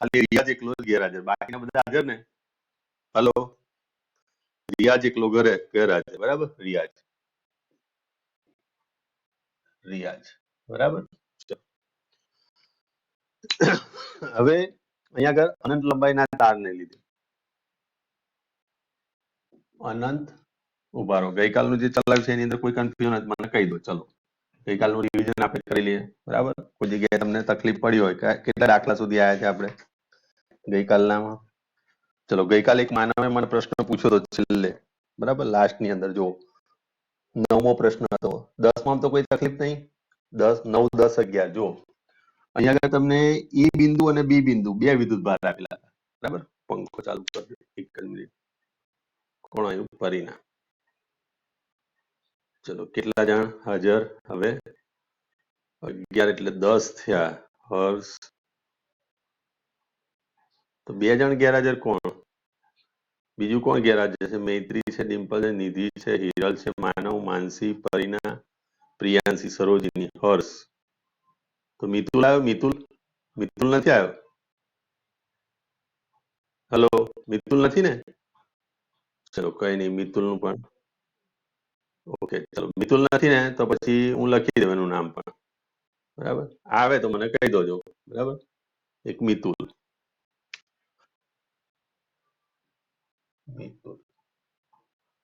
ખાલી રિયાજ એકલો જ ગેરહાજર, બાકીના બધા હાજર ને. હલો, રિયાજ એકલો ગેરહાજર, બરાબર. રિયાજ, રિયાજ, બરાબર. હવે અહીંયા આગળ અનંત લંબાઈના તારને લીધે અનંત, ઉભા રહો, ગઈકાલનું જે ચલાવ્યું છે એની અંદર કોઈ કન્ફ્યુઝન મને કહી દો. ચલો, ગઈકાલનું રિવિઝન આપણે કરી લઈએ, બરાબર. કોઈ જગ્યાએ તમને તકલીફ પડી હોય, કેટલા દાખલા સુધી આવ્યા છે આપણે ગઈકાલનામાં? ચલો, ગઈકાલે એક માનવે મને પ્રશ્ન પૂછ્યો હતો છેલ્લે, બરાબર, લાસ્ટ ની અંદર. જો 9મો પ્રશ્ન હતો. 10માં તો કોઈ તકલીફ નહીં. 10, 9, 10, 11. જો અહીંયા આગળ તમને ઈ બિંદુ અને બી બિંદુ બે વિદ્યુત ભાર આપેલા હતા, બરાબર. પંખો ચાલુ કરજો એક જ મિનિટ. કોણ આવ્યું? પરિણામ. ચલો, કેટલા જણ હાજર? હવે 11 એટલે 10 થયા. હર્ષ તો 2 જણ ગેરહાજર. કોણ બીજું? કોણ ગેરહાજર છે? મૈત્રી છે, ડિમ્પલ છે, નિધિ છે, હિરલ છે, માનવ, માનસી, પરિણા, પ્રિયાંશી, સરોજિની, હર્ષ. તો મિતુલ આવ્યો? મિતુલ નથી આવ્યો? હલો, મિતુલ નથી ને? ચલો, કઈ નહીં, મિતુલ નું પણ ઓકે. ચલો, મિતુલ નથી ને, તો પછી હું લખી દઉં એનું નામ પણ, બરાબર. આવે તો મને કહી દોજો, બરાબર. એક મિતુલ.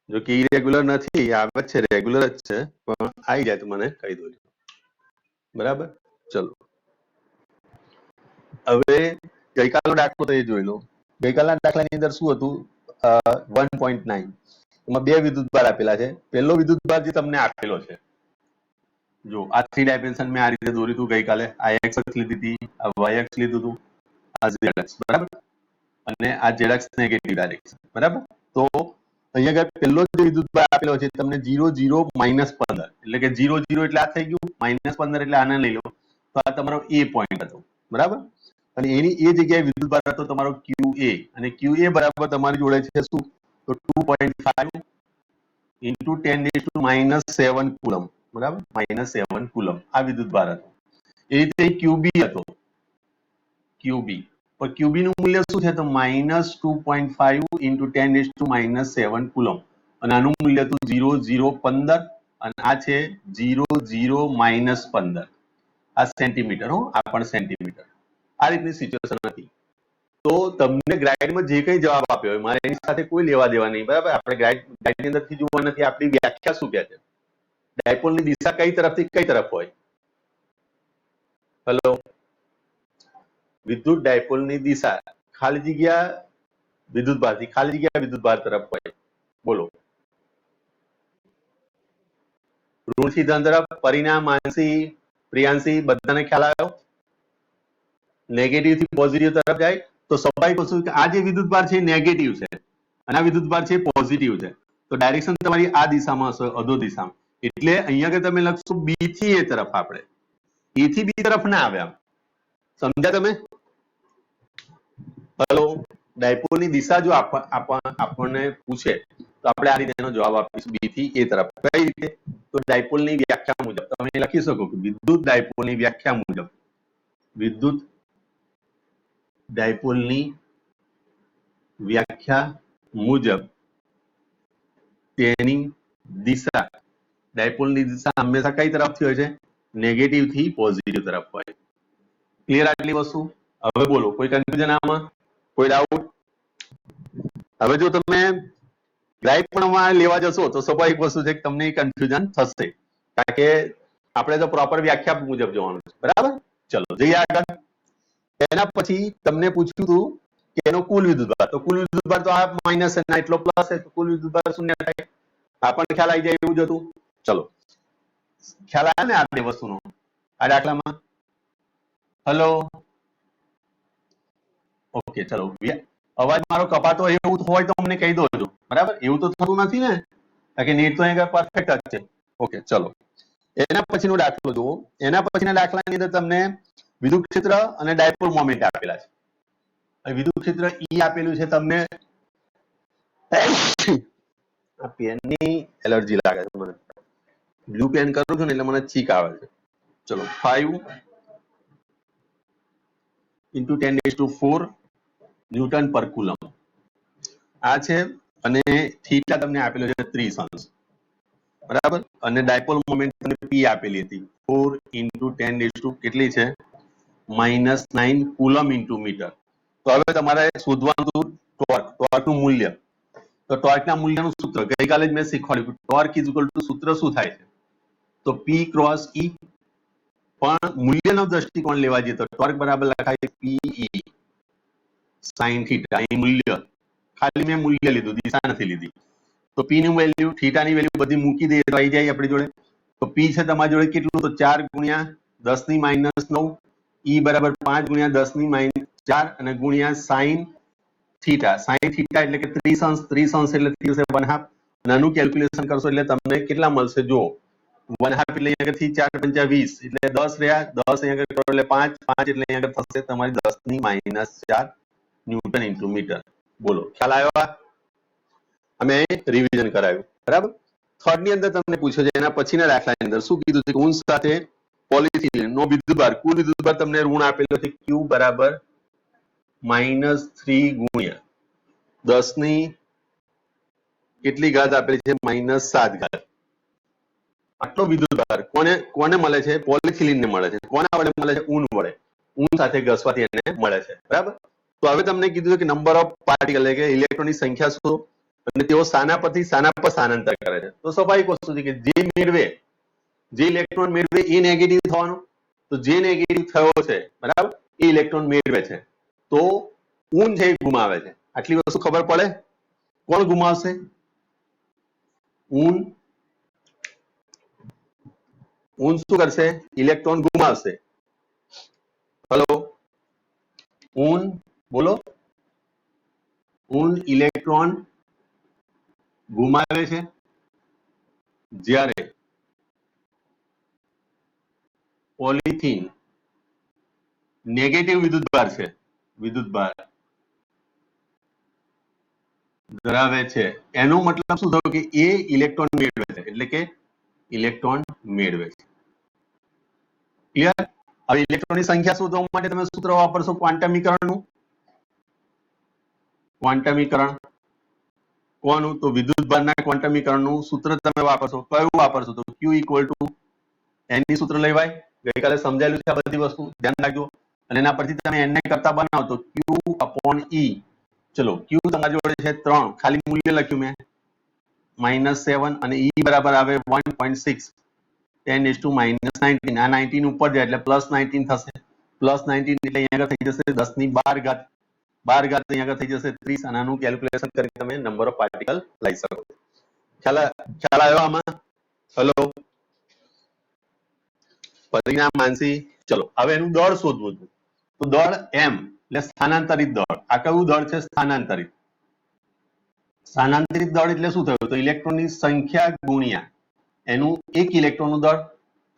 જો કે ઇરેગ્યુલર નથી, આવે છે, રેગ્યુલર જ છે, પણ આવી જાય તો મને કહી દોજો, બરાબર. ચલો, હવે ગઈકાલનો દાખલો તો એ જોઈ લો. ગઈકાલના દાખલાની અંદર શું હતું? 1.9 એમાં બે વિદ્યુત ભાર આપેલા છે. પહેલો વિદ્યુત ભાર જે તમને આપેલો છે, જો આ 3 ડાયમેન્શન મેં આ રીતે દોર્યું હતું ગઈકાલે. આ એક્સ અક્ષ લીધી હતી, આ વાય અક્ષ લીધું હતું, આ ઝેડ અક્ષ, બરાબર. અને આ ઝેડ અક્ષ નેગેટિવ ડાયરેક્શન, બરાબર. તો અહીંયા આગળ પહેલો જે વિદ્યુત ભાર આપેલો છે તમને 0, 0, -15, એટલે કે 0, 0 એટલે આ થઈ ગયું, -15 એટલે આને લઈ લો, તો આ તમારો એ પોઈન્ટ હતો, બરાબર. અને એની એ જગ્યાએ વિદ્યુત ભાર હતો તમારો QA, અને QA બરાબર તમારી જોડે છે શું? તો 2.5 into 10⁻⁷ કુલમ, બરાબર. -7 કુલમ આ વિદ્યુત ભાર હતો. એ રીતે QB હતો, QB. પણ QB નું મૂલ્ય શું છે? તો -2.5 into 10⁻⁷ કુલમ, અને આનું મૂલ્ય હતું 0.015, અને આ છે 0.0 - 15. આ સેન્ટીમીટર, હો, આ પણ સેન્ટીમીટર. આ રીતની સિચ્યુએશન હતી. તો તમને ગ્રાઇડમાં જે કંઈ જવાબ આપ્યો હોય, મારે એની સાથે કોઈ લેવા દેવા નહીં, બરાબર. આપણે ગ્રાઇડની અંદરથી જોવા નથી, આપણી વ્યાખ્યા શું કહે છે. ડાયપોલની દિશા કઈ તરફથી કઈ તરફ હોય? હેલો, વિદ્યુત ડાયપોલની દિશા ખાલી જગ્યા વિદ્યુત ભારથી ખાલી જગ્યા વિદ્યુત ભાર તરફ હોય. બોલો, ઋણથી ધન તરફ. પરિણામ, માનસી, પ્રિયાંશી, બધાને ખ્યાલ આવ્યો? નેગેટિવ થી પોઝિટિવ તરફ જાય તો સ્વાભાવિક વસ્તુ કે આ જે વિદ્યુત ભાર છે નેગેટિવ છે અને આ વિદ્યુત ભાર છે પોઝિટિવ છે, તો ડાયરેક્શન તમારી આ દિશામાં હશે, અધો દિશામાં. એટલે અહીંયા આગળ તમે લખશો બી થી એ તરફ. આપણે એ થી બી તરફ ના આવે, આમ સમજ્યા તમે? હેલો, ડાયપોલની દિશા જો આપણને પૂછે તો આપણે આ રીતે એનો જવાબ આપીશું, બી થી એ તરફ. કઈ રીતે? તો ડાયપોલની વ્યાખ્યા મુજબ તમે લખી શકો કે વિદ્યુત ડાયપોલની વ્યાખ્યા મુજબ, વિદ્યુત ડાયપોલની વ્યાખ્યા મુજબ તેની દિશા, ડાયપોલની દિશા હંમેશા કઈ તરફથી હોય છે? નેગેટિવ થી પોઝિટિવ તરફ હોય. ક્લિયર આટલી વસ્તુ? હવે બોલો, કોઈ કન્ફ્યુઝન આમાં? કોઈ ડાઉટ? હવે જો તમે ગ્રાઇડ પણ લેવા જશો તો સ્વાભાવિક વસ્તુ છે કે તમને કન્ફ્યુઝન થશે, કારણ કે આપણે તો પ્રોપર વ્યાખ્યા મુજબ જવાનું છે, બરાબર. ચલો, જઈએ આગળ. એના પછી તમને પૂછ્યું હતું કે એનો કુલ વિદ્યુત ભાર, તો કુલ વિદ્યુત ભાર તો આ માઇનસ ના એટલો પ્લસ છે, તો કુલ વિદ્યુત ભાર શૂન્ય થાય. આપણને ખ્યાલ આવી જાય એવું જ હતું. ચલો, ખ્યાલ આવ્યો ને આ બે વસ્તુનો આ દાખલામાં? Hello, okay. ચલો, અવાજ મારો કપાતો એવું હોય તો અમને કહી દો, બરાબર. એવું તો થતું નથી ને, કારણ કે નેટ તો અહીંયા પરફેક્ટ જ છે. ઓકે, ચલો. એના પછીનો દાખલો જુઓ. એના પછીના દાખલાની અંદર તમને વિદ્યુત ક્ષેત્ર અને ડાયપોલ મોમેન્ટ આપેલા છે. વિદ્યુત ક્ષેત્ર ઈ આપેલું છે તમને. આ પેનની એલર્જી લાગે છે મને, બ્લુ પેન કરું છું ને એટલે મને છીક આવે છે. ચલો, 5 ઇન્ટુ 10⁴ ન્યૂટન પર કુલમ આ છે અને થીટા તમને આપેલો છે 30 અંશ બરાબર અને ડાયપોલ મોમેન્ટ તમને p આપેલી હતી 4 ઇન્ટુ 10 કેટલી છે -9 કુલમ ઇન્ટુ મીટર તો હવે તમારે શોધવાનું હતું ટોર્કનું મૂલ્ય તો ટોર્કના મૂલ્યનું સૂત્ર ગઈકાલે જ મેં શીખવાડ્યું ટોર્ક ઇઝ ઇક્વલ ટુ સૂત્ર શું થાય છે તો p ક્રોસ e પણ મૂલ્યનો દ્રષ્ટિકોણ લેવા જઈએ તો ટોર્ક બરાબર લખાય pe sin થીટા અહીં મૂલ્ય ખાલી મેં મૂલ્ય લીધું દિશા નથી લીધી તો p ની વેલ્યુ થીટા ની વેલ્યુ બધી મૂકી દઈએ તો આવી જાય આપણી જોડે તો p છે તમારી જોડે કેટલું તો 4 ગુણ્યા 10⁻9 e બરાબર 5 ગુણ્યા 10⁻4 અને ગુણ્યા sin થીટા એટલે કે 30 અંશ એટલે થશે 1/2 અને આનું કેલ્ક્યુલેશન કરશો એટલે તમને કેટલા મળશે જો 1/2 એટલે અહીંયા આગળથી 4 × 5 = 20 એટલે 10 રહ્યા 10 અહીંયા આગળ કરો એટલે 5 એટલે અહીંયા આગળ થશે તમારી 10⁻4 ન્યૂટન ઇન્ટુ મીટર બોલો ખ્યાલ આવ્યો અમે રિવિઝન કરાવ્યું બરાબર થર્ડ ની અંદર તમને પૂછ્યો છે એના પછીના દાખલાની અંદર શું કીધું છે કે ઊંચ સાથે પોલિથિલિન નો વિદ્યુતભાર કુલ વિદ્યુતભાર તમને ઋણ આપેલો છે q બરાબર -3 ગુણ્યા 10 ની કેટલી ઘાત આપેલી છે -7 ઘાત આટલો વિદ્યુતભાર કોને મળે છે પોલિથિલિન ને મળે છે કોના વડે મળે છે ઊન વડે ઊન સાથે ઘસવાથી એને મળે છે બરાબર તો હવે તમને કીધું કે નંબર ઓફ પાર્ટિકલ એટલે કે ઇલેક્ટ્રોનની સંખ્યા શું અને તેઓ શાના પરથી શાના પર સ્થાનાંતર કરે છે તો સ્વાભાવિક વસ્તુ છે કે જે ઇલેક્ટ્રોન મેળવે એ નેગેટિવ થવાનો તો જે નેગેટિવ થયો છે બરાબર એ ઇલેક્ટ્રોન મેળવે છે તો ઊન છે એ ગુમાવે છે આટલી વસ્તુ ખબર પડે કોણ ગુમાવશે ઊન શું કરશે ઇલેક્ટ્રોન ગુમાવશે હેલો ઊન બોલો ઊન ઇલેક્ટ્રોન ગુમાવે છે જ્યારે પોલિથીન નેગેટિવ વિદ્યુતભાર છે વિદ્યુતભાર ધરાવે છે એનો મતલબ શું થયો કે એ ઇલેક્ટ્રોન મેળવે છે એટલે કે ઇલેક્ટ્રોન મેળવે છે ક્લિયર હવે ઇલેક્ટ્રોનની સંખ્યા શોધવા માટે તમે સૂત્ર વાપરશો ક્વોન્ટમીકરણનું કોનું તો વિદ્યુતભારના ક્વોન્ટમીકરણનું સૂત્ર તમે વાપરશો કયું વાપરશો તો q n ની સૂત્ર લેવાય ગઈકાલે સમજાયેલું છે આ બધી વસ્તુ ધ્યાન રાખજો અને એના પરથી તમે n ને કરતા બનાવો તો q/e ચલો q તમારી જોડે છે 3 ખાલી મૂલ્ય લખ્યું મેં -7 અને e બરાબર આવે 1.6 10⁻⁻19 આ 19 ઉપર જાય એટલે +19 થશે +19 એટલે અહીંયા આગળ થઈ જશે 10⁻12 ઘાત 12 ઘાત અહીંયા આગળ થઈ જશે 30 અને આનું કેલ્ક્યુલેશન કરીને તમે નંબર ઓફ પાર્ટિકલ લઈ શકો ખ્યાલ આવ્યો આમાં હેલો પરિણામ માનસી ચલો હવે એનું દળ શોધવું હતું તો દળ m એટલે સ્થાનાંતરિત દળ આ કયું દળ છે સ્થાનાંતરિત દળ એટલે શું થયું તો ઇલેક્ટ્રોનની સંખ્યા ગુણ્યા એનું એક ઇલેક્ટ્રોનનું દળ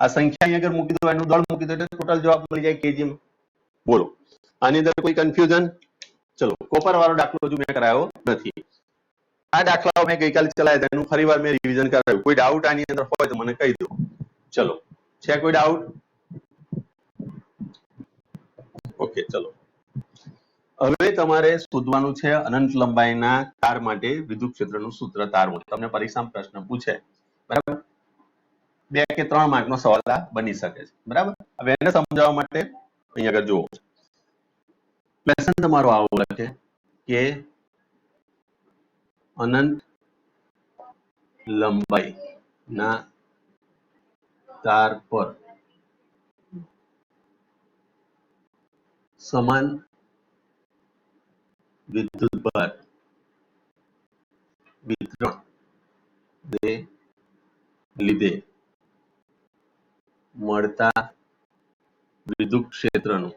આ સંખ્યા અહીં આગળ મૂકી દો એનું દળ મૂકી દો એટલે ટોટલ જવાબ મળી જાય kgm બોલો આની અંદર કોઈ કન્ફ્યુઝન ચલો કોપર વાળો દાખલો હજુ મેં કરાયો નથી આ દાખલાઓ મેં ગઈકાલે ચલાવ્યા હતા એનું ફરીવાર મેં રિવિઝન કરાવ્યું કોઈ ડાઉટ આની અંદર હોય તો મને કહી દો ચલો છે કોઈ ડાઉટ ઓકે ચલો હવે તમારે શોધવાનું છે અનંત લંબાઈના તાર માટે વિદ્યુત ક્ષેત્રનું સૂત્ર તારવું તમને પરીક્ષામાં પ્રશ્ન પૂછે બરાબર 2 કે 3 માર્કનો સવાલ આ બની શકે છે બરાબર હવે એને સમજાવવા માટે અહીં આગળ જુઓ ક્વેશ્ચન તમારો આવો લખે કે અનંત લંબાઈના તાર પર સમાન વિદ્યુતભાર વિતરણ ને લીધે મળતા વિદ્યુત ક્ષેત્રનું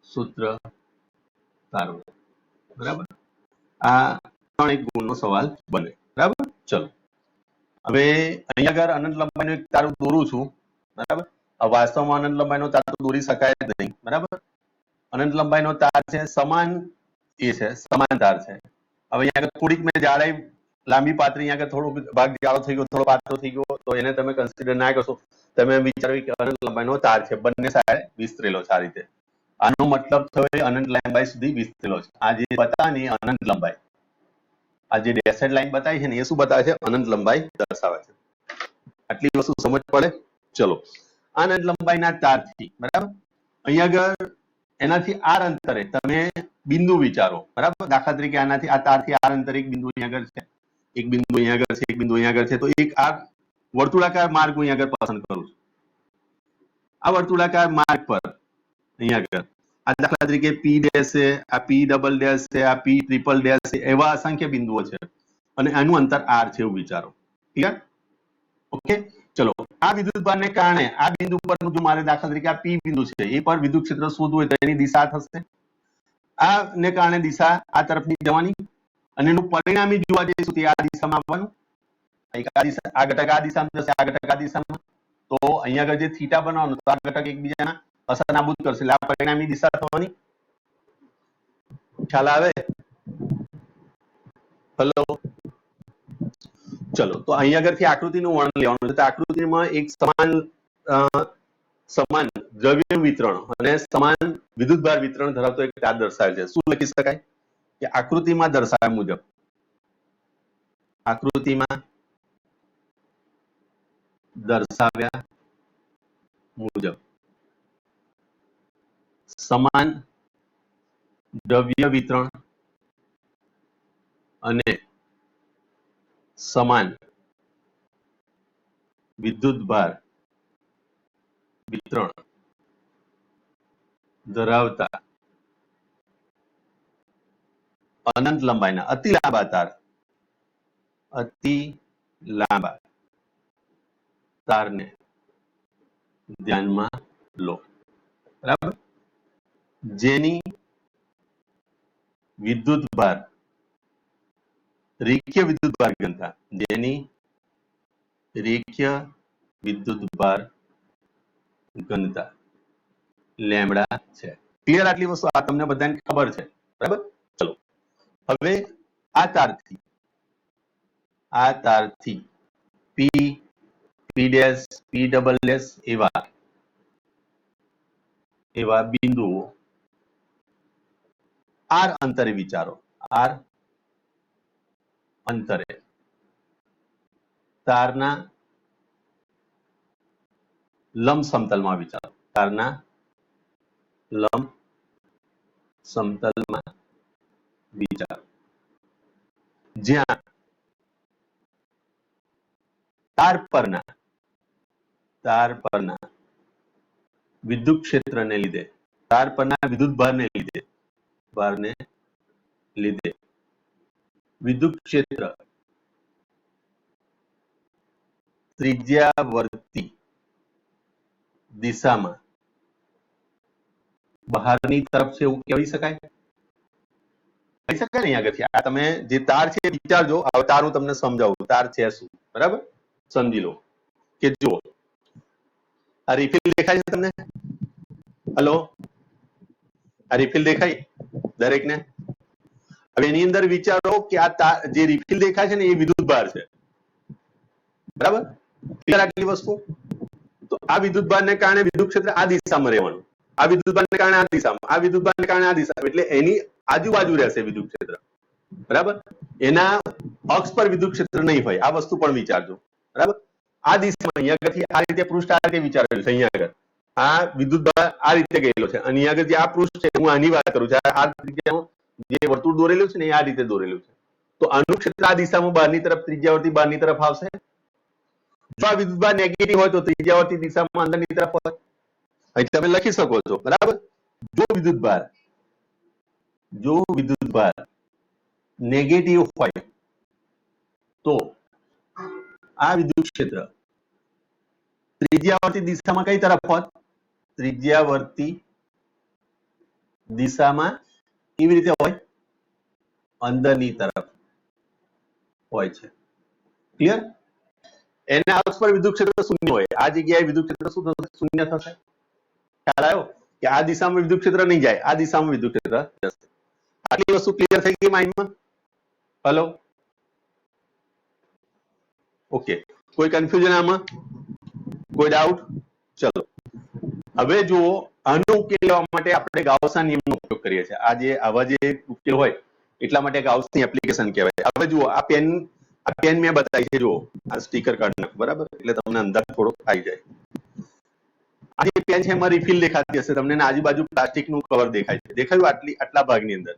સૂત્ર તારવું બરાબર આ 3 એક ગુણનો સવાલ બને બરાબર ચલો હવે અહીંયા આગળ અનંત લંબાઈનો એક તાર દોરું છું બરાબર વાસ્તવમાં અનંત લંબાઈનો તાર તો દોરી શકાય જ નહીં બરાબર અનંત લંબાઈનો તાર છે સમાન તાર છે હવે અહીંયા થોડીક મેં જાડાઈ લાંબી પાતળી અહીંયા આગળ થોડો ભાગ જાડો થઈ ગયો, થોડો પાતળો થઈ ગયો, તો એને તમે કન્સિડર ના કરશો. તમે એમ વિચારો કે અનંત લંબાઈનો તાર છે, બંને સાઈડ વિસ્તરેલો છે આ રીતે. આનો મતલબ થયો અનંત લંબાઈ સુધી વિસ્તરેલો છે. આ જે બતાવે એ અનંત લંબાઈ, આ જે ડેશેડ લાઈન બતાવી છે ને એ શું બતાવે છે? અનંત લંબાઈ દર્શાવે છે. આટલી વસ્તુ સમજ પડે? ચલો, અનંત લંબાઈના તારથી, બરાબર, અહીંયા આગળ એનાથી આર અંતરે તમે બિંદુ વિચારો, બરાબર. દાખલા તરીકે આનાથી આ તારથી આર અંતરે એક બિંદુ અહીંયા આગળ છે, એક બિંદુ અહીંયા આગળ છે, એક બિંદુ અહીંયા આગળ છે. તો એક આ વર્તુળાકાર માર્ગ હું અહીંયા આગળ પસંદ કરું છું. આ વર્તુળાકાર માર્ગ પર અહીંયા આગળ આ દાખલા તરીકે પી ડેશ છે, આ પી ડબલ ડેશ છે, આ પી ટ્રિપલ ડેશ છે, એવા અસંખ્ય બિંદુઓ છે અને આનું અંતર આર છે એવું વિચારો. ક્લિયર? ઓકે, ચલો. આ વિદ્યુતભારને કારણે આ બિંદુ પર જો મારે દાખલા તરીકે આ પી બિંદુ છે એ પર વિદ્યુત ક્ષેત્ર શોધવું હોય તો એની દિશા થશે, આ ને કારણે દિશા આ તરફની જવાની અને એનું પરિણામી જોવા જઈશું તો આ દિશામાં આવવાનું. આ દિશા, આ ઘટક આ દિશામાં જશે, આ ઘટક આ દિશામાં. તો અહીંયા આગળ જે થીટા બનાવવાનો તો આ ઘટક એકબીજાના અસર નાબૂદ કરશે એટલે આ પરિણામી દિશા થવાની. ખ્યાલ આવે? હેલો, ચલો. તો અહીંયા આગળથી આકૃતિનું વર્ણન લેવાનું છે. તો આકૃતિમાં એક સમાન દ્રવ્ય વિતરણ અને સમાન વિદ્યુતભાર વિતરણ ધરાવતો એક તાર દર્શાવેલ છે. શું લખી શકાય કે આકૃતિમાં દર્શાવ્યા મુજબ, આકૃતિમાં દર્શાવ્યા મુજબ સમાન દ્રવ્ય વિતરણ અને સમાન વિદ્યુતભાર વિતરણ ધરાવતા અનંત લંબાઈના અતિ લાંબા તાર, અતિ લાંબા તારને ધ્યાનમાં લો, બરાબર. જેની વિદ્યુતભાર રેખીય વિદ્યુતભાર ઘનતા, જેની રેખીય વિદ્યુતભાર ઘનતા લેમ્બડા છે. ક્લિયર? આટલી વસ્તુ આ તમને બધાને ખબર છે, બરાબર. ચલો, હવે આ તારથી P, P dash, P double dash એવા બિંદુઓ આર અંતરે વિચારો, આર અંતરે તારના લંબ સમતલમાં વિચારો, તારના લંબ સમતલમાં વિચારો, જ્યાં તાર પરના વિદ્યુત ક્ષેત્રને લીધે, તાર પરના વિદ્યુત ભારને લીધે વિદ્યુત ક્ષેત્ર ત્રિજ્યાવર્તી દિશામાં બહારની તરફ છે એવું કહી શકાય? કહી શકાય ને? આગળથી આ તમે જે તાર છે વિચારજો. હવે તાર હું તમને સમજાવું, તાર છે શું, બરાબર. સમજી લો કે જો આ રિફિલ દેખાય છે તમને? હેલો, આ રિફિલ દેખાય દરેકને? હવે એની અંદર વિચારો કે આ જે રિફિલ દેખાય છે ને એ વિદ્યુતભાર છે, બરાબર. ક્લિયર આટલી વસ્તુ? તો આ વિદ્યુતભારને કારણે વિદ્યુત ક્ષેત્ર આ દિશામાં રહેવાનું, આ વિદ્યુતભારને કારણે આ દિશામાં, આ વિદ્યુતભારને કારણે આ દિશામાં, એટલે એની આજુબાજુ રહેશે વિદ્યુત ક્ષેત્ર, બરાબર. એના અક્ષ પર વિદ્યુત ક્ષેત્ર નહીં હોય, આ વસ્તુ પણ વિચારજો, બરાબર. આ દિશામાં અહીંયા આગળથી આ રીતે પૃષ્ઠ આ રીતે વિચારેલું છે. અહીંયા આગળ આ વિદ્યુતભાર આ રીતે ગયેલો છે અને અહીંયા આગળ જે આ પૃષ્ઠ છે હું આની વાત કરું છું, આ ત્રિજ્યાનું જે વર્તુળ દોરેલું છે ને એ આ રીતે દોરેલું છે. તો આનું ક્ષેત્ર આ દિશામાં બહારની તરફ, ત્રિજ્યાવર્તી બહારની તરફ આવશે. જો આ વિદ્યુતભાર નેગેટિવ હોય તો ત્રિજ્યાવર્તી દિશામાં અંદરની તરફ હોય. અહીં તમે લખી શકો છો, બરાબર. જો વિદ્યુતભાર નેગેટિવ હોય તો આ વિદ્યુત ક્ષેત્ર ત્રિજ્યાવર્તી દિશામાં કઈ તરફ હોત? ત્રિજ્યાવર્તી દિશામાં કેવી રીતે હોય? અંદરની તરફ હોય છે. ક્લિયર? એના અક્ષ પર વિદ્યુત ક્ષેત્ર શૂન્ય હોય, આ જગ્યાએ વિદ્યુત ક્ષેત્ર શું થશે? શૂન્ય થશે. ખ્યાલ આવ્યો કે આ દિશામાં વિદ્યુત ક્ષેત્ર નહીં જાય, આ દિશામાં વિદ્યુત ક્ષેત્ર જશે. આટલી વસ્તુ ક્લિયર થઈ ગઈ માઇન્ડમાં? હેલો, ઓકે, કોઈ કન્ફ્યુઝન આમાં, કોઈ ડાઉટ? ચલો હવે જુઓ, આનો ઉકેલ લેવા માટે આપણે ગાઉસના નિયમનો ઉપયોગ કરીએ છીએ. આ જે આવા જે ઉકેલ હોય એટલા માટે ગાઉસની એપ્લિકેશન કહેવાય. હવે જુઓ, આ પેન મેં બતાવી છે, જુઓ આ સ્ટીકર કાઢી નાખો, બરાબર, એટલે તમને અંદાજ થોડો આવી જાય. આ જે પેન છે એમાં રિફિલ દેખાતી હશે તમને, આજુબાજુ પ્લાસ્ટિકનું કવર દેખાય છે. દેખાયું? આટલા ભાગની અંદર,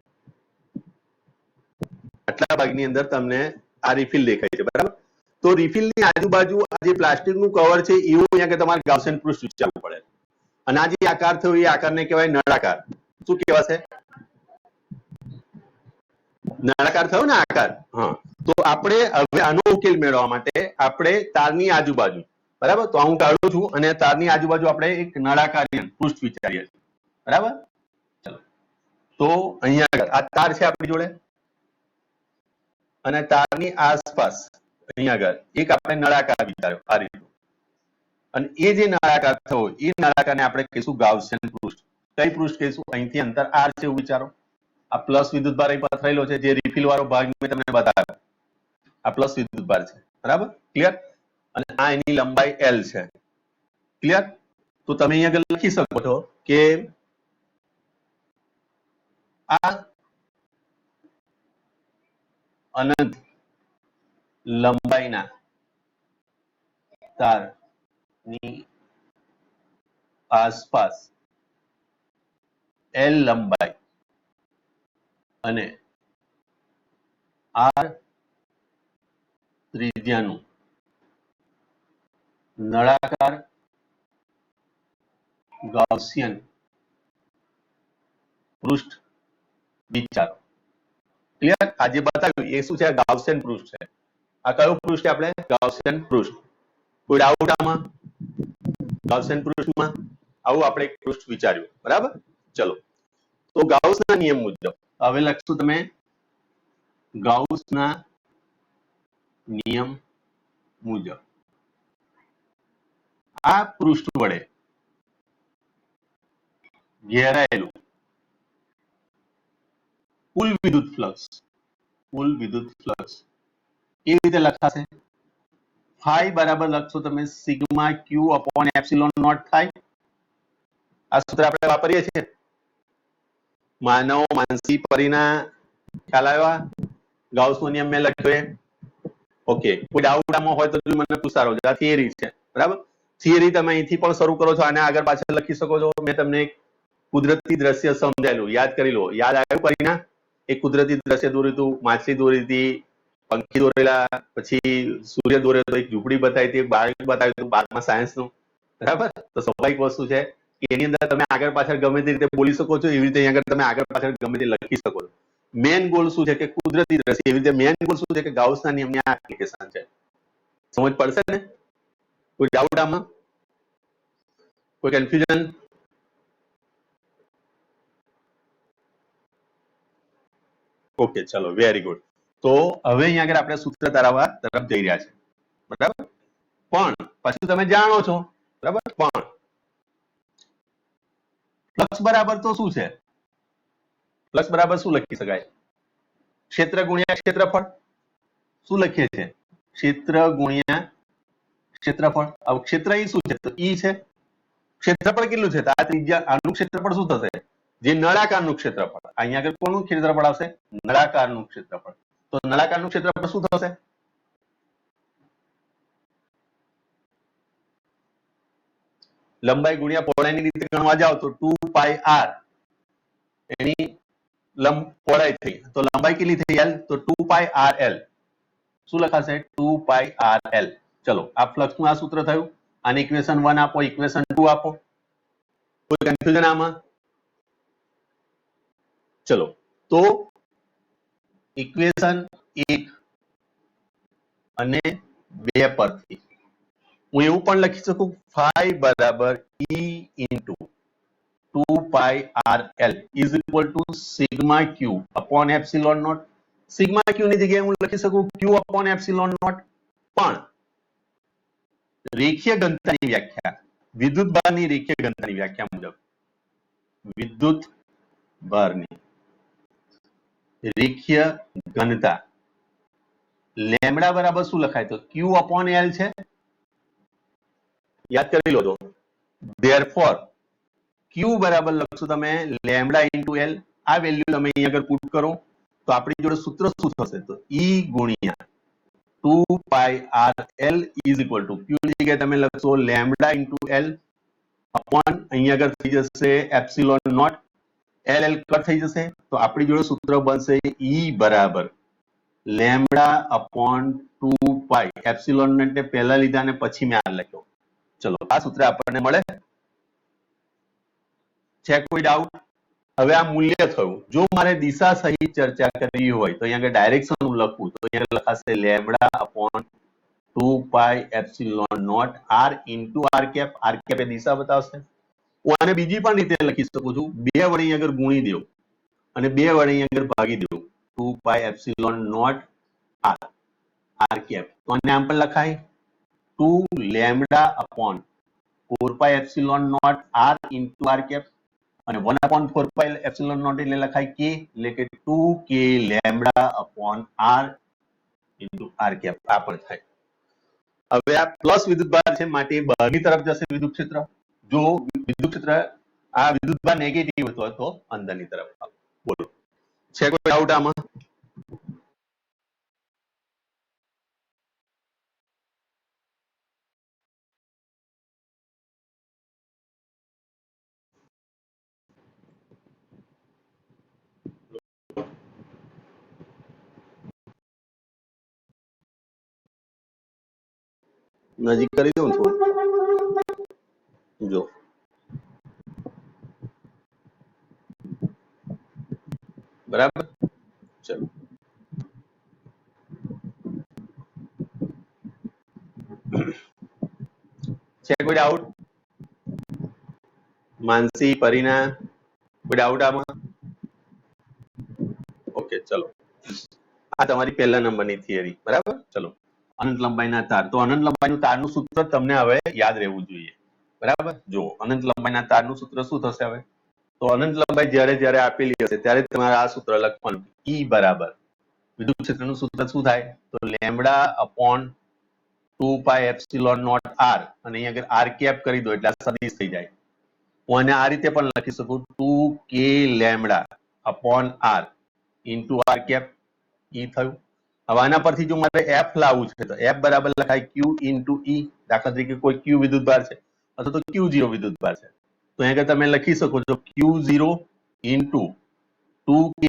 આટલા ભાગની અંદર તમને આ રિફિલ દેખાય છે, બરાબર. તો રિફિલની આજુબાજુ આ જે પ્લાસ્ટિકનું કવર છે એવું અહીંયા કે તમારે ગાઉસિયન પૃષ્ઠ વિચારવું પડે. અને આ જે આકાર થયો એ આકારને કહેવાય નળાકાર. શું કહેવાશે? નળાકાર થયો ને આકાર. હા, તો આપણે હવે આનો ઉકેલ મેળવવા માટે આપણે તારની આજુબાજુ, બરાબર, તો હું કાઢું છું અને તારની આજુબાજુ આપણે એક નળાકાર પૃષ્ઠ વિચારીએ છીએ, બરાબર. ચલો, તો અહીંયા આગળ આ તાર છે આપણી જોડે અને તારની આસપાસ અહીંયા આગળ એક આપણે નળાકાર વિચાર્યો આ રીતે. અને એ જે નળાકાર થયો એ નળાકારને આપણે કહીશું ગાઉસિયન પૃષ્ઠ. કઈ પૃષ્ઠ કહીશું? અહીંથી અંતર r છે એવું વિચારો. આ પ્લસ વિદ્યુતભાર અહીં પથરાયેલો છે, જે રિફિલ વાળો ભાગ મેં તમને બતાવ્યો. આ પ્લસ વિદ્યુતભાર છે, બરાબર, ક્લિયર. અને આ એની લંબાઈ l છે, ક્લિયર. તો તમે અહીંયા આગળ લખી શકો છો કે આ અનંત લંબાઈના તારની આસપાસ l લંબાઈ અને r ત્રિજ્યાનું નળાકાર ગાઉસિયન પૃષ્ઠ વિચારો. ક્લિયર? આ જે બતાવ્યું એ શું છે? ગાઉસિયન પૃષ્ઠ છે. આ કયું પૃષ્ઠ છે? આપણે ગાઉસિયન પૃષ્ઠ. કોઈ ડાઉટ આમાં? ગાઉસિયન પૃષ્ઠમાં આવું આપણે એક પૃષ્ઠ વિચાર્યું, બરાબર. ચલો, તો ગાઉસના નિયમ મુજબ હવે લખશું તમે ગાઉસના નિયમ મુજબ આ પૃષ્ઠ વડે ઘેરાયેલું કુલ વિદ્યુત ફ્લક્સ એ રીતે લખાશે. ફાઈ બરાબર લખશો તમે sigma q upon epsilon naught થાય. આ સૂત્ર આપણે વાપરીએ છીએ. માનવ માનસી પરિના ખ્યાલ આવ્યા? ગાઉસનો નિયમ મેં લખ્યો એ. ઓકે, કોઈ ડાઉટ આમાં હોય તો મને પૂછારો. આ થિયરી છે, બરાબર. થિયરી તમે અહીંથી પણ શરૂ કરો છો, આને આગળ પાછળ લખી શકો છો. મેં તમને એક કુદરતી દ્રશ્ય સમજાયેલું, યાદ કરી લો. યાદ આવ્યું પરિના? એક કુદરતી દ્રશ્ય દોર્યું હતું, માછલી દોરી હતી, પંખી દોરેલા, પછી સૂર્ય દોર્યો હતો, એક ઝૂંપડી બતાવી હતી, એક બાળક બતાવ્યું હતું 12મા સાયન્સનું, બરાબર. તો સ્વાભાવિક વસ્તુ છે કે એની અંદર તમે આગળ પાછળ ગમે તે રીતે બોલી શકો છો, એવી રીતે અહીં આગળ તમે આગળ પાછળ ગમે તે લખી શકો છો. મેન ગોલ શું છે કે કુદરતી દ્રશ્ય, એવી રીતે મેન ગોલ શું છે કે ગાઉસના નિયમની આ એપ્લિકેશન છે. સમજ પડશે ને? કોઈ ડાઉટ આમાં? કોઈ કન્ફ્યુઝન? ઓકે, ચલો, વેરી ગુડ. તો હવે અહીંયા આગળ આપણે સૂત્ર તારવવા તરફ જઈ રહ્યા છે, બરાબર. પણ પછી તમે જાણો છો, બરાબર, પણ ફ્લક્સ બરાબર તો શું છે? ફ્લક્સ બરાબર શું લખી શકાય? ક્ષેત્ર ગુણ્યા ક્ષેત્રફળ. શું લખીએ છીએ? ક્ષેત્ર ગુણ્યા ક્ષેત્રફળ. હવે ક્ષેત્ર ઈ શું છે? તો ઈ છે. ક્ષેત્રફળ કેટલું છે? તો આ ત્રિજ્યા, આનું ક્ષેત્રફળ શું થશે? જે નળાકારનું ક્ષેત્રફળ. અહીંયા આગળ કોનું ક્ષેત્રફળ આવશે? નળાકારનું ક્ષેત્રફળ. તો નળાકારનું ક્ષેત્રફળ શું થશે? લંબાઈ ગુણ્યા પહોળાઈની રીતે ગણવા જાવ તો 2πr એની પહોળાઈ થઈ. તો લંબાઈ કેટલી થઈ l? તો 2πrl. શું લખાશે? 2πrl. ચલો, આ ફ્લક્સનું આ સૂત્ર થયું. આને ઇક્વેશન 1 આપો, ઇક્વેશન 2 આપો. કોઈ કન્ફ્યુઝન આમાં? ચલો, તો ઇક્વેશન 1 અને 2 પરથી હું એવું પણ લખી શકું, ફાઈ બરાબર E into 2πrl is equal to sigma q upon epsilon naught. Sigma q ની જગ્યાએ હું લખી શકું ક્યુ અપોન એપ્સિલોન નોટ. પણ રેખીય ઘનતાની વ્યાખ્યા, વિદ્યુતભારની રેખીય ઘનતાની વ્યાખ્યા મુજબ, વિદ્યુતભારની રેખીય ઘનતા લેમડા બરાબર શું લખાય તો Q upon L છે, યાદ કરી લો. તો therefore Q બરાબર લખશો તમે લેમડા ઇન્ટુ એલ. આ વેલ્યુ તમે અહીંયા આગળ પુટ કરો તો આપણી જોડે સૂત્ર શું થશે તો E ગુણ્યા 2 પાઈ RL is equal two Q ની જગ્યાએ તમે લખશો લેમડા ઇન્ટુ એલ અપોન અહીંયા આગળ થઈ જશે એપ્સિલોન નોટ. એલ કટ થઈ જશે તો આપણી જોડે સૂત્ર બનશે E બરાબર લેમડા અપોન 2 પાઈ એપ્સિલોન ને પહેલા લીધા અને પછી મેં આ લખ્યો. ચલો આ સૂત્ર આપણને મળે છે. કોઈ ડાઉટ? હવે આ મૂલ્ય થયું. જો મારે દિશા સહિત ચર્ચા કરવી હોય તો અહીંયા ડાયરેક્શન હું લખું તો અહીંયા લખાશે lambda upon 2 pi epsilon not r into r cap. r cap એ દિશા બતાવશે. હું આને બીજી પણ રીતે લખી શકું છું. 2 વડે અહીં આગળ ગુણી દઉં અને 2 વડે અહીં આગળ ભાગી દઉં 2 pi epsilon not r cap. તો આને આમ પણ લખાય 2 lambda upon 4 pi epsilon not r into r cap અને 1 upon 4 પાઈ એપ્સિલોન નોટ એટલે લખાય k એટલે કે 2k lambda upon r into r cap. આ પણ થાય. હવે આ પ્લસ વિદ્યુતભાર છે માટે બહારની તરફ જશે વિદ્યુત ક્ષેત્ર. જો વિદ્યુત ક્ષેત્ર આ વિદ્યુતભાર નેગેટિવ હતો તો અંદરની તરફ આવે. બોલો છે કોઈ ડાઉટ આમાં? નજીક કરી દઉં છું. જો બરાબર. ચલો છે કોઈ ડાઉટ? માનસી, પરીના, કોઈ ડાઉટ આમાં? ઓકે ચલો આ તમારી પહેલા નંબરની થિયરી. બરાબર. ચલો અનંત લંબાઈના તાર. તો અનંત લંબાઈનું તારનું સૂત્ર તમને હવે યાદ રહેવું જોઈએ. બરાબર. જો અનંત લંબાઈના તારનું સૂત્ર શું થશે હવે તો અનંત લંબાઈ જ્યારે જ્યારે આપેલી હશે ત્યારે તમારે આ સૂત્ર લખવાનું. E બરાબર વિદ્યુત ક્ષેત્રનું સૂત્ર શું થાય તો lambda upon 2 pi epsilon not r અને અહીંયા આગળ r કેપ કરી દો એટલે આ સદિશ થઈ જાય. હું આને આ રીતે પણ લખી શકું 2k lambda upon r into r cap. E થયું. હવે આના પરથી જો મારે f લાવવું છે તો f બરાબર લખાય q ઇન્ટુ e. દાખલા તરીકે કોઈ q વિદ્યુતભાર છે અથવા તો q0 વિદ્યુતભાર છે તો અહીંયા તમે લખી શકો છો q0 into 2k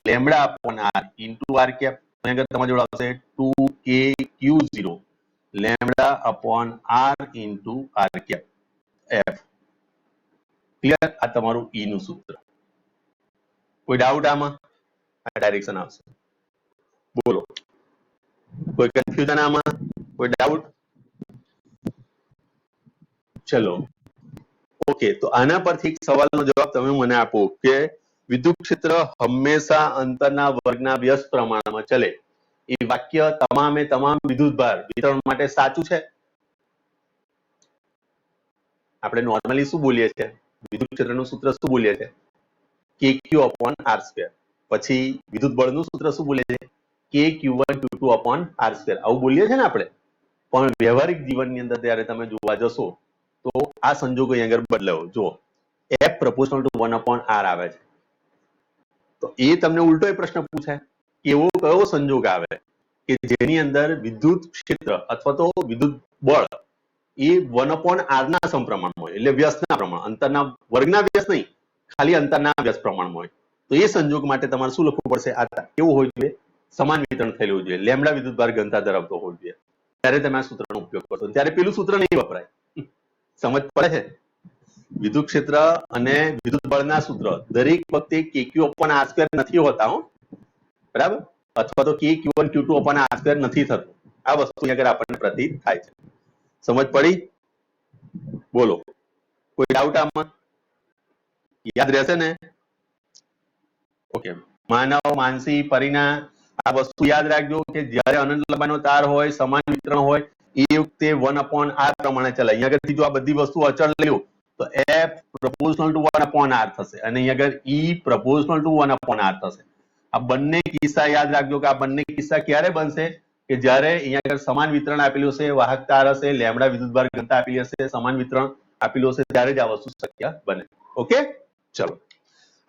lambda upon r into r cap. અહીંયા તમારી જોડે આવશે 2k q0 lambda upon r into r cap f. Clear? આ તમારું E નું સૂત્ર. કોઈ ડાઉટ આમાં? આ ડાયરેક્શન આવશે. બોલો કોઈ કન્ફ્યુઝન આમાં? કોઈ ડાઉટ? ચલો ઓકે. તો આના પરથી એક સવાલનો જવાબ તમે મને આપો કે વિદ્યુત ક્ષેત્ર હંમેશા અંતરના વર્ગના વ્યસ્ત પ્રમાણમાં ચલે એ વાક્ય તમામે તમામ વિદ્યુતભાર વિતરણ માટે સાચું છે? આપણે નોર્મલી શું બોલીએ છીએ? વિદ્યુત ક્ષેત્રનું સૂત્ર શું બોલીએ છીએ? KQ upon r square. પછી વિદ્યુત બળનું સૂત્ર શું બોલીએ છીએ? KQ1 Q2 upon r square. આવું બોલીએ છીએ ને આપણે. પણ વ્યવહારિક જીવનની અંદર ત્યારે તમે જોવા જશો તો આ સંજોગો અહીં આગળ બદલાયો. જો F proportional to 1 upon r આવે છે તો એ તમને ઉલટો એ પ્રશ્ન પૂછાય કે એવો કયો સંજોગ આવે કે જેની અંદર વિદ્યુત ક્ષેત્ર અથવા તો વિદ્યુત બળ એ 1 upon r ના સમપ્રમાણમાં હોય એટલે વ્યસ્તના પ્રમાણ અંતરના વર્ગના વ્યસ્ત નહીં ખાલી અંતરના વ્યસ્ત પ્રમાણમાં હોય. તો એ સંજોગ માટે તમારે શું લખવું પડશે? આ કેવું હોવું જોઈએ? સમાન વિતરણ થયેલું જોઈએ. લેમડા વિદ્યુતભાર ઘનતા ધરાવતો હોવો જોઈએ. ત્યારે તમે આ સૂત્રનો ઉપયોગ કરશો. ત્યારે પેલું સૂત્ર નહીં વપરાય. સમજ પડે છે? વિદ્યુત ક્ષેત્ર અને વિદ્યુત બળના સૂત્ર દરેક વખતે KQ upon r સ્ક્વેર નથી હોતા હો. બરાબર. અથવા તો KQ1 Q2 upon r square નથી થતું. આ વસ્તુ આગળ આપણને પ્રતીત થાય છે. સમજ પડી? બોલો કોઈ ડાઉટ આમાં? યાદ રહેશે ને? ઓકે. માનવ, માનસી, પરીના આ વસ્તુ યાદ રાખજો કે જ્યારે અનંત લંબાઈનો તાર હોય સમાન વિતરણ હોય એ વખતે 1 upon r પ્રમાણે ચાલે. અહીંયા આગળથી જો આ બધી વસ્તુ અચળ લ્યો તો F proportional to 1 upon r થશે અને અહીંયા આગળ E proportional to 1 upon r થશે. આ બંને કિસ્સા યાદ રાખજો કે આ બંને કિસ્સા ક્યારે બનશે? કે જ્યારે અહીંયા આગળ સમાન વિતરણ આપેલું હશે, વાહકતા R હશે, લેમડા વિદ્યુતભાર ઘનતા આપેલી હશે, સમાન વિતરણ આપેલું હશે, ત્યારે જ આ વસ્તુ શક્ય બને. ઓકે, ચલો.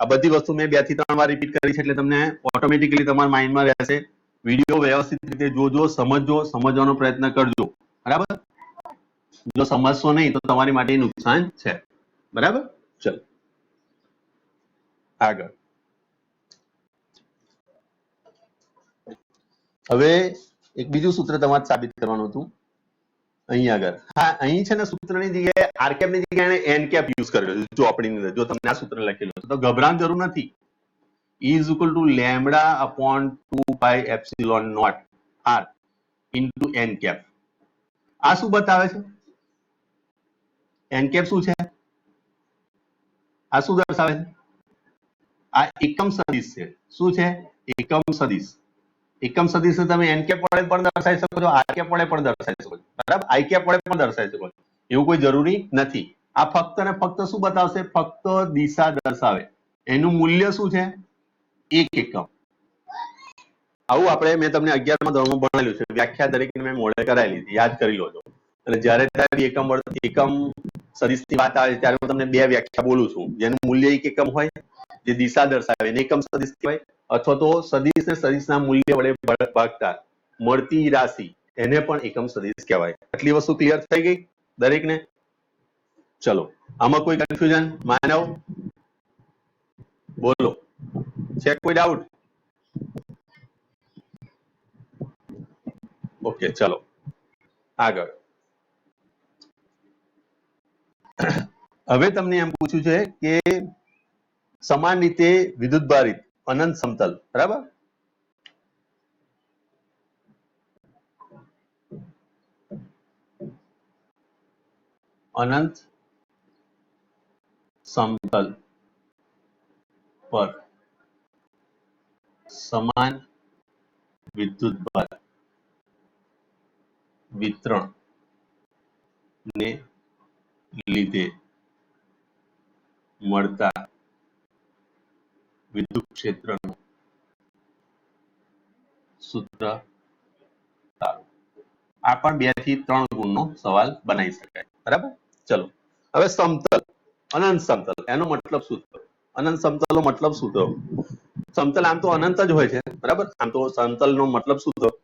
આ બધી વસ્તુ મેં 2 થી 3 વાર રિપીટ કરી છે એટલે તમને ઓટોમેટિકલી તમારા માઇન્ડમાં રહેશે. વિડીયો વ્યવસ્થિત રીતે જોજો, સમજજો, સમજવાનો પ્રયત્ન કરજો. બરાબર? જો સમજશો નહીં તો તમારી માટે નુકસાન છે. બરાબર? ચલો આગળ. હવે એક બીજું સૂત્ર તમારે સાબિત કરવાનું હતું. અહીં આગળ હા, અહીં છે ને સૂત્રની જગ્યાએ આર કેપ ની જગ્યાએ એન કેપ યુઝ કરેલો છે. જો આપણી અંદર જો તમને આ સૂત્ર લખેલું છે તો ગભરાવાની જરૂર નથી. E is equal to lambda upon 2 pi epsilon naught r into n cap. આ શું બતાવે છે? n cap શું છે? આ શું દર્શાવે છે? આ એકમ સદિશ છે. શું છે? એકમ સદિશ. એકમ સદિશ તમે n cap વડે પણ દર્શાવી શકો છો, r cap વડે પણ દર્શાવી શકો છો. બરાબર? i cap વડે પણ દર્શાવી શકો છો. એવું કોઈ જરૂરી નથી. આ ફક્ત ને ફક્ત શું બતાવશે? ફક્ત દિશા દર્શાવે. એનું મૂલ્ય શું છે? 1 એકમ. આવું આપણે મેં તમને 11મા ધોરણમાં ભણેલું છે. વ્યાખ્યા દરેકને મેં મોડે કરાયેલી છે, યાદ કરી લો છો. એટલે જ્યારે એકમ સદિશની વાત આવે ત્યારે હું તમને 2 વ્યાખ્યા બોલું છું. જેનું મૂલ્ય 1 એકમ હોય, જે દિશા દર્શાવે એને એકમ સદિશ કહેવાય, અથવા તો સદિશને સદિશના મૂલ્ય વડે ભાગતા મળતી રાશિ એને પણ એકમ સદિશ કહેવાય. આટલી વસ્તુ ક્લિયર થઈ ગઈ દરેકને? ચલો, આમાં કોઈ કન્ફ્યુઝન? માનવ બોલો, છે કોઈ ડાઉટ? ઓકે, ચલો આગળ. હવે તમને એમ પૂછ્યું છે કે સમાન રીતે વિદ્યુતભારિત અનંત સમતલ, બરાબર? અનંત સમતલ પર સમાન વિદ્યુતભાર વિતરણ ને લીધે મળતા વિદ્યુત ક્ષેત્રનું સૂત્ર તારો. આ પણ 2 થી 3 ગુણનો સવાલ બનાવી શકાય. બરાબર? ચલો હવે સમતલ, અનંત સમતલ, એનો મતલબ શું થયો? અનંત સમતલનો મતલબ શું થયો? સમતલ આમ તો અનંત જ હોય છે. બરાબર? આમ તો સમતલનો મતલબ શું થયો?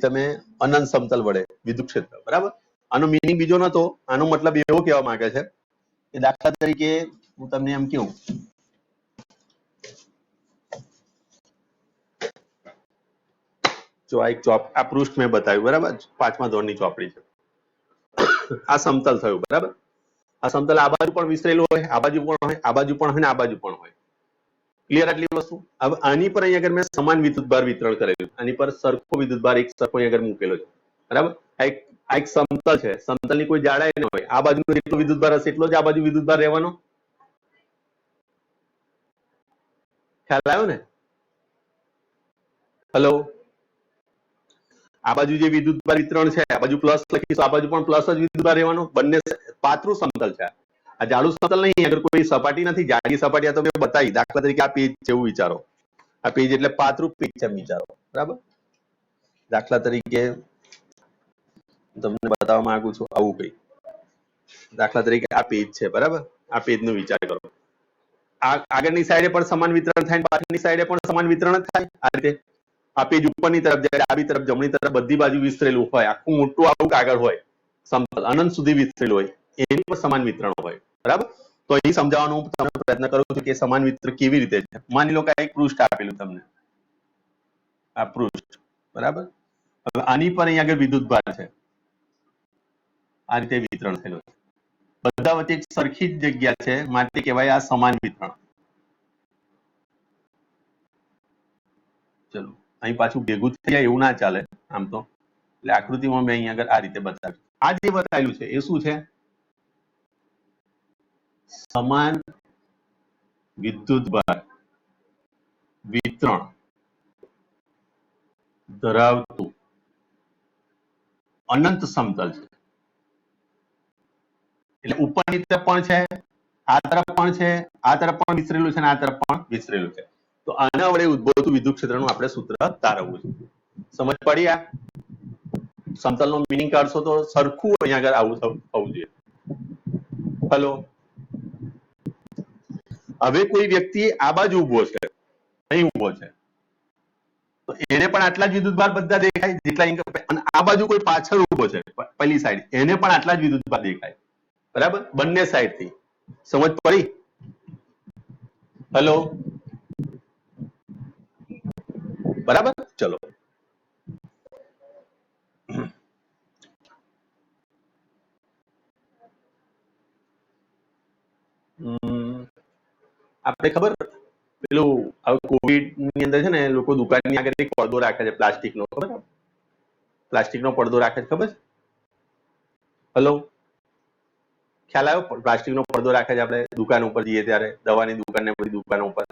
તમે અનંત સમતલ વડે વિદ્યુત ક્ષેત્ર. બરાબર? આનો મીનિંગ બીજો નતો. આનો મતલબ એવો કહેવા માંગે છે કે દાખલા તરીકે હું તમને એમ કહું, જો આ એક આ પૃષ્ઠ મેં બતાવ્યું. બરાબર? 5મા ધોરણની ચોપડી છે. આ સમતલ થયું. બરાબર? આ સમતલ આ બાજુ પણ વિસ્તરેલું હોય, આ બાજુ પણ હોય, આ બાજુ પણ હોય ને આ બાજુ પણ હોય. ક્લિયર આટલી વસ્તુ? હવે આની પર અહીંયા આગળ મેં સમાન વિદ્યુતભાર વિતરણ કરેલું. આની પર સરખો વિદ્યુતભાર એક સરખો અહીંયા આગળ મૂકેલો છે. બરાબર? આ એક સમતલ છે. સમતલની કોઈ જાડાઈ ન હોય. આ બાજુ જેટલો વિદ્યુતભાર હશે એટલો જ આ બાજુ વિદ્યુતભાર રહેવાનો. ખ્યાલ આવ્યો ને? હેલો? આ બાજુ જે વિદ્યુતભાર વિતરણ છે, આ બાજુ પ્લસ લખીશું, આ બાજુ પણ પ્લસ જ વિદ્યુતભાર રહેવાનો. બંને પાતળું સમતલ છે. આ જાડું સમતલ નહીં. અગર કોઈ સપાટી નથી, જાડી સપાટી તો મેં બતાવી. દાખલા તરીકે આ પેજ છે એવું વિચારો. આ પેજ એટલે પાતળું પેજ છે વિચારો. બરાબર? દાખલા તરીકે તમને બતાવવા માંગુ છું આવું કઈ. દાખલા તરીકે આ પેજ છે. બરાબર? આ પેજનો વિચાર કરો. આ આગળની સાઈડે પણ સમાન વિતરણ થાય, પાછળની સાઈડે પણ સમાન વિતરણ જ થાય. આ રીતે આ પેજ ઉપરની તરફ જાય, ડાબી તરફ, જમણી તરફ બધી બાજુ વિસ્તરેલું હોય. આખું મોટું આવું કાગળ હોય, સમતલ અનંત સુધી વિસ્તરેલું હોય, એની પર સમાન વિતરણ હોય. બરાબર? તો અહીં સમજાવવાનો હું તમને પ્રયત્ન કરું છું કે સમાન વિતરણ કેવી રીતે છે. માની લો કે એક પૃષ્ઠ આપેલું તમને, આ પૃષ્ઠ. બરાબર? હવે આની પર અહીંયા આગળ વિદ્યુતભાર છે. આ રીતે વિતરણ થયેલું છે. બધા વચ્ચે એક સરખી જ જગ્યા છે, માટે કહેવાય આ સમાન વિતરણ. ચલો, અહીં પાછું ભેગું થઈ જાય એવું ના ચાલે આમ તો. એટલે આકૃતિમાં મેં અહીંયા આગળ આ રીતે બતાવ્યું. આ જે બતાવેલું છે એ શું છે? સમાન વિદ્યુતભાર વિતરણ ધરાવતું અનંત સમતલ છે. એટલે ઉપરની તરફ પણ છે, આ તરફ પણ છે, આ તરફ પણ વિસ્તરેલું છે અને આ તરફ પણ વિસ્તરેલું છે. તો આના વડે ઉદ્ભવતું વિદ્યુત ક્ષેત્રનું આપણે સૂત્ર તારવવું છે. સમજ પડી? આ સમતલનો મીનિંગ કાઢશો તો સરખું અહીંયા આગળ આવું થવું જોઈએ. હેલો, હવે કોઈ વ્યક્તિ આ બાજુ ઉભો છે, અહીં ઉભો છે, તો એને પણ આટલા જ વિદ્યુતભાર બધા દેખાય જેટલા, અને આ બાજુ કોઈ પાછળ ઉભો છે પેલી સાઈડ, એને પણ આટલા જ વિદ્યુતભાર દેખાય. બરાબર, બંને સાઈડ થી. સમજ પડી? હેલો, બરાબર. ચલો, આપણે ખબર પેલું કોવિડ ની અંદર છે ને લોકો દુકાનની આગળ એક પડદો રાખે છે પ્લાસ્ટિકનો, ખબર? પ્લાસ્ટિકનો પડદો રાખે છે, ખબર? હેલો, ખ્યાલ આવ્યો? પ્લાસ્ટિકનો પડદો રાખે છે આપણે દુકાન ઉપર જઈએ ત્યારે, દવાની દુકાન ને બધી દુકાનો ઉપર.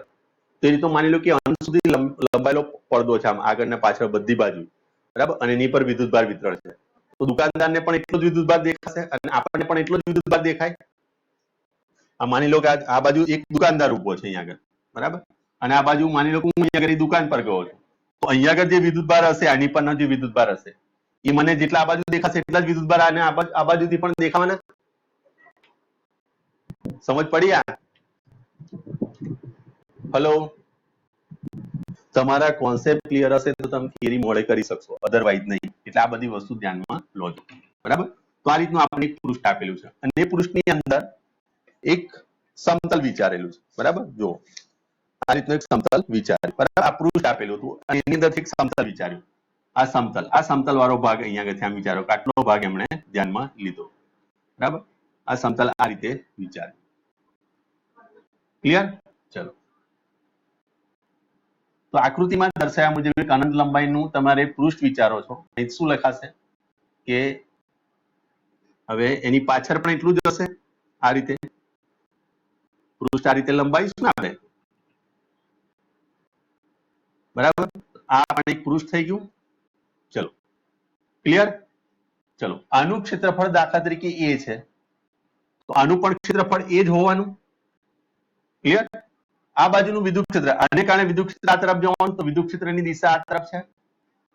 તે રીતે માની લો કે અંત સુધી લંબાયેલો પડદો છે, આમ આગળ ને પાછળ બધી બાજુ, બરાબર, અને એની પર વિદ્યુતભાર વિતરણ છે. તો દુકાનદારને પણ એટલો જ વિદ્યુતભાર દેખાશે અને આપણને પણ એટલો જ વિદ્યુતભાર દેખાય. આ માની લો કે આ બાજુ એક દુકાનદાર ઉભો છે અહીંયા આગળ, બરાબર, અને આ બાજુ માની લો કે હું અહીંયા આગળ દુકાન પર ગયો છું, તો અહીંયા આગળ જે વિદ્યુતભાર હશે, આની પરનો જે વિદ્યુતભાર હશે, એ મને જેટલા આ બાજુ દેખાશે એટલા જ વિદ્યુતભાર આને આ બાજુથી પણ દેખાવાના. સમજ પડી? આ હેલો, તમારા કોન્સેપ્ટ ક્લિયર હશે તો તમે થિયરી મોડે કરી શકશો, અધરવાઇઝ નહીં. એટલે આ બધી વસ્તુ ધ્યાનમાં લો છો, બરાબર. તો આ રીતનું આપણે એક પૃષ્ઠ આપેલું છે અને એ પૃષ્ઠની અંદર એક સમતલ વિચારેલું છે, બરાબર. જો આ રીતનું એક સમતલ વિચાર્યું, બરાબર. આ પૃષ્ઠ આપેલું હતું અને એની અંદર એક સમતલ વિચાર્યું. આ સમતલ વાળો ભાગ અહીંયા આગળ આમ વિચારો કે આટલો ભાગ એમણે ધ્યાનમાં લીધો, બરાબર. આ સમતલ આ રીતે વિચાર્યું. ક્લિયર? ચલો, તો આકૃતિમાં દર્શાવ્યા મુજબ એક અનંત લંબાઈનું તમારે પૃષ્ઠ વિચારો છો. અહીં શું લખાશે કે હવે એની પાછળ પણ એટલું જ હશે, આ રીતે પૃષ્ઠ આ રીતે લંબાઈશું ને આપણે, બરાબર. આ પણ એક પૃષ્ઠ થઈ ગયું. ચલો, ક્લિયર? ચલો, આનું ક્ષેત્રફળ દાખલા તરીકે એ છે, તો આનું પણ ક્ષેત્રફળ એ જ હોવાનું. ક્લિયર? આ બાજુનું વિદ્યુત ક્ષેત્ર, આને કારણે વિદ્યુત ક્ષેત્ર આ તરફ જવાનું, તો વિદ્યુત ક્ષેત્રની દિશા આ તરફ છે,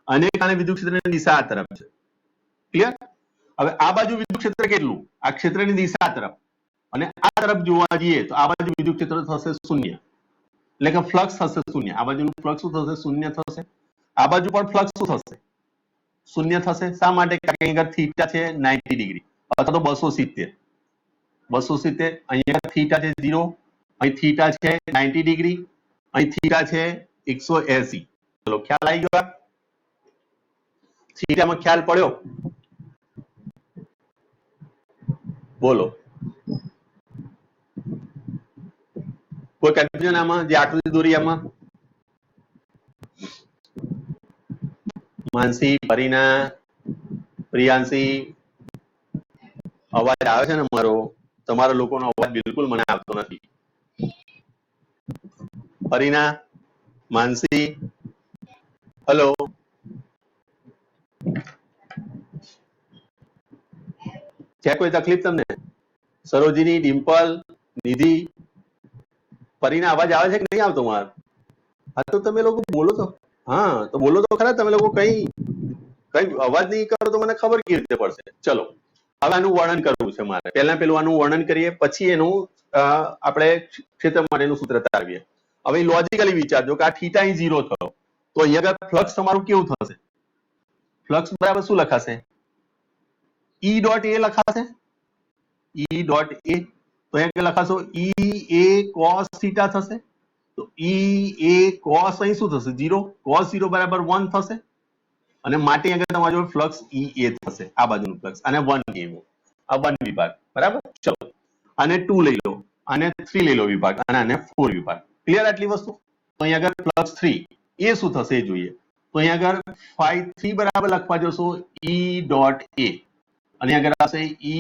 આને કારણે વિદ્યુત ક્ષેત્રની દિશા આ તરફ છે. ક્લિયર? હવે આ બાજુ વિદ્યુત ક્ષેત્ર કેટલું? આ ક્ષેત્રની દિશા આ તરફ, અને આ તરફ જોવા જઈએ તો આ બાજુ વિદ્યુત ક્ષેત્ર થશે શૂન્ય, એટલે કે ફ્લક્સ થશે શૂન્ય. આ બાજુનું ફ્લક્સ શું થશે? શૂન્ય થશે. આ બાજુ પણ ફ્લક્સ શું થશે? શૂન્ય થશે. શા માટે? કારણ કે અહીંયા થીટા છે 90 ડિગ્રી અથવા તો 270. 270 અહીંયા થીટા છે 0, અહીં થીટા છે 90 ડિગ્રી, અહીં થીટા છે 180. ચલો, ખ્યાલ આવી ગયો? થીટામાં ખ્યાલ પડ્યો? બોલો, કોઈ કન્ફ્યુઝન આમાં? જે આકૃતિ દોરી આમાં માનસી, પરીના, પ્રિયાંશી, અવાજ આવે છે ને મારો? તમારા લોકોનો અવાજ બિલકુલ મને આવતો નથી. પરીના, માનસી, હેલો, છે કોઈ તકલીફ તમને? સરોજિની, ડિમ્પલ, નિધિ, પરીના અવાજ આવે છે કે નહીં આવતો મારો? હા, તો તમે લોકો બોલો તો. હા, તો બોલો તો ખરા. તમે લોકો કઈ અવાજ નહીં કરો તો મને ખબર કેવી રીતે પડશે? ચલો, હવે આનું વર્ણન કરવું છે મારે. પેલું આનું વર્ણન કરીએ, પછી એનું આપણે ક્ષેત્ર માટેનું સૂત્ર તારવીએ. હવે લોજિકલી વિચારજો કે આ થીટા અહીં 0 થયો, તો અહીંયા ફ્લક્સ તમારું કેવું થશે? ફ્લક્સ બરાબર શું લખાશે? E ડોટ એ લખાશે. E ડોટ એ, તો અહીંયા લખાશો E a cos થીટા થશે. તો E a cos અહીં શું થશે? 0. cos 0 બરાબર 1 થશે, અને માટે અહીંયા તમારી જોડે ફ્લક્સ E a થશે. આ બાજુનું ફ્લક્સ, અને 1 કહેવું, આ 1 વિભાગ, બરાબર. ચલો, આને 2 લઈ લો, આને 3 લઈ લો વિભાગ, અને આને 4 વિભાગ. ક્લિયર આટલી વસ્તુ? તો અહીંયા આગળ પ્લસ 3 એ શું થશે એ જોઈએ. તો અહીંયા આગળ 5 3 બરાબર લખવા જશો E ડોટ a, અને આગળ આવશે E